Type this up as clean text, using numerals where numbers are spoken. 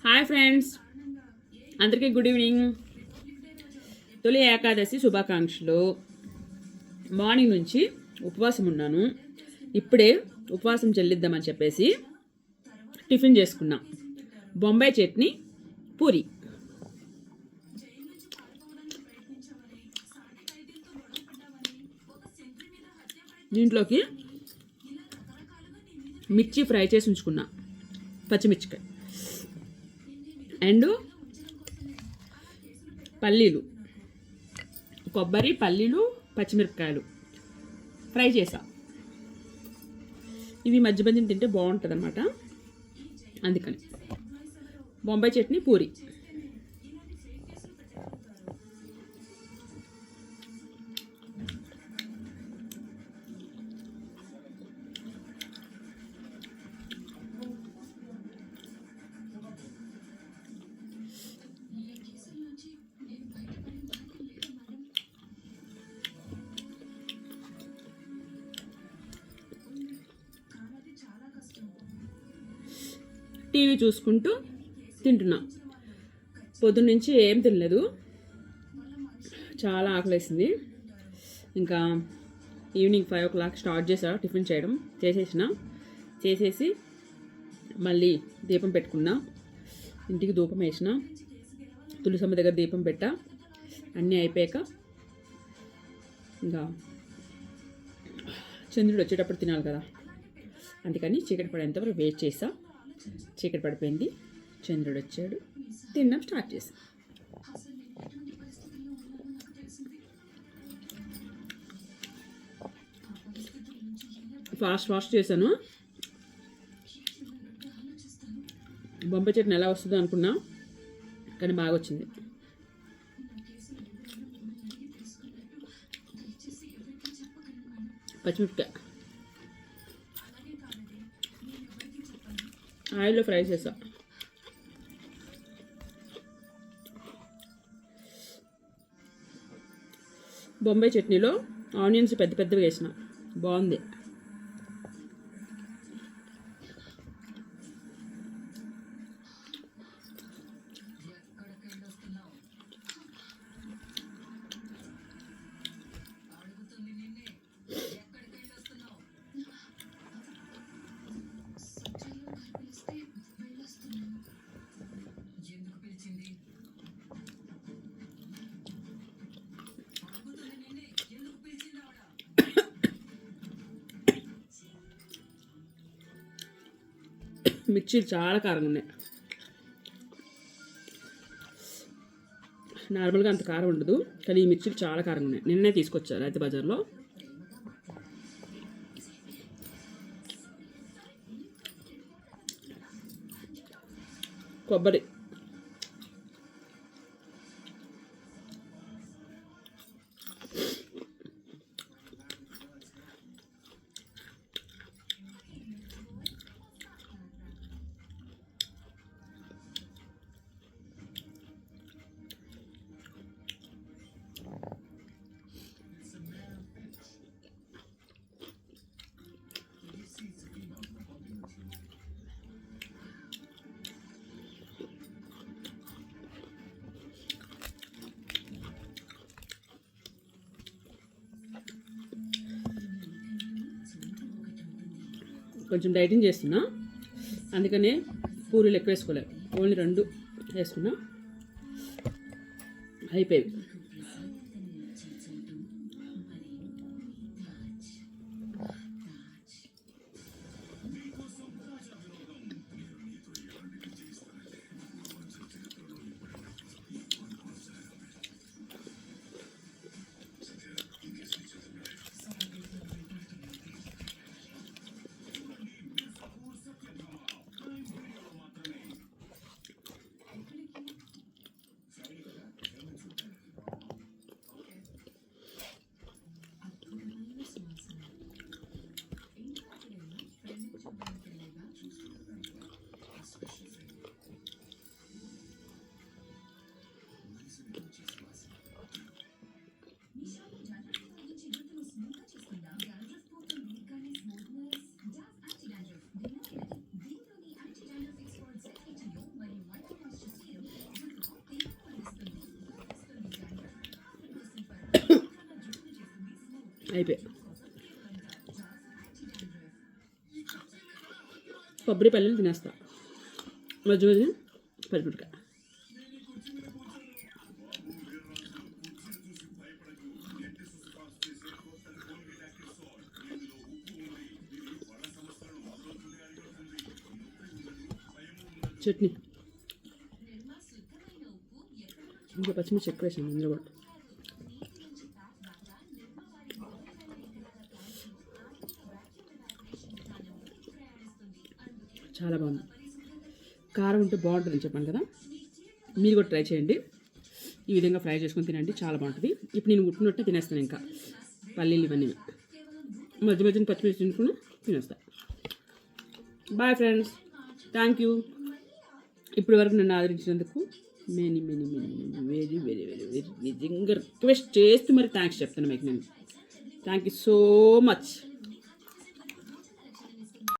Hi friends, అందరికీ good evening. తొలి ఏకాదశి శుభాకాంక్షలు. మార్నింగ్ నుంచి ఉపవాసం ఉన్నాను. ఇప్పుడే ఉపవాసం చెల్లిద్దామని చెప్పేసి టిఫిన్ చేసుకున్నాం. బొంబాయి చట్నీ, పూరి. దీంట్లోకి మిర్చి ఫ్రై చేసి ఉంచుకున్నా, పచ్చిమిర్చికాయ అండ్ పల్లీలు, కొబ్బరి, పల్లీలు, పచ్చిమిరపకాయలు ఫ్రై చేసా. ఇవి మధ్య మధ్యన తింటే బాగుంటుంది అన్నమాట. అందుకని బొంబాయి చట్నీ, పూరి. టీవీ చూసుకుంటూ తింటున్నా. పొద్దున్న నుంచి ఏం తినలేదు, చాలా ఆకలేసింది. ఇంకా ఈవినింగ్ 5 o'clock స్టార్ట్ చేసా టిఫిన్ చేయడం. చేసేసి మళ్ళీ దీపం పెట్టుకున్నా. ఇంటికి ధూపం వేసిన, తులసమ్మ దగ్గర దీపం పెట్టా. అన్నీ అయిపోయాక ఇంకా చంద్రుడు వచ్చేటప్పుడు తినాలి కదా, అందుకని చీకటి పడేంతవరకు వెయిట్ చేసా. చీకటి పడిపోయింది, చంద్రుడు వచ్చాడు, తినడం స్టార్ట్ చేసాం. ఫాస్ట్ చేశాను. బొంబాయి చట్నీ ఎలా వస్తుందో అనుకున్నా, కానీ బాగా వచ్చింది. పచ్చిమిరపకాయ ఆయిల్లో ఫ్రై చేసా. బొంబాయి చట్నీలో ఆనియన్స్ పెద్ద పెద్దవి వేసిన, బాగుంది. మిర్చీలు చాలా కారంగా ఉన్నాయి. నార్మల్గా అంత కారం ఉండదు, కానీ ఈ మిర్చీలు చాలా కారంగా ఉన్నాయి. నిన్నే తీసుకొచ్చారు రైతు బజార్లో. కొబ్బరి, కొంచెం డైటింగ్ చేస్తున్నా, అందుకనే పూరీలు ఎక్కువ వేసుకోలేదు. ఓన్లీ 2 వేసుకున్నా, అయిపోయి. అయిపోయి కొబ్బరి పల్లీలు తినేస్తా మధ్య మధ్య పచ్చిమిరపకాయ. చట్నీ ఇంకా పచ్చిమిర్చి ఎక్కువ వేసాను ఇందులో కూడా. చాలా బాగుంది. కారం ఉంటే బాగుంటుందని చెప్పాను కదా, మీరు కూడా ట్రై చేయండి. ఈ విధంగా ఫ్రై చేసుకొని తినండి, చాలా బాగుంటుంది. ఇప్పుడు నేను ఉట్టినట్టే తినేస్తాను, ఇంకా పల్లీలు ఇవన్నీ మధ్య మధ్యన పచ్చిమిర్చి తినుకుని తినేస్తాను. Bye friends, thank you. ఇప్పటి వరకు నన్ను ఆదరించినందుకు many many many very very very very నిజంగా రిక్వెస్ట్ చేస్తూ మరి థ్యాంక్స్ చెప్తాను మీకు నేను. Thank you so much.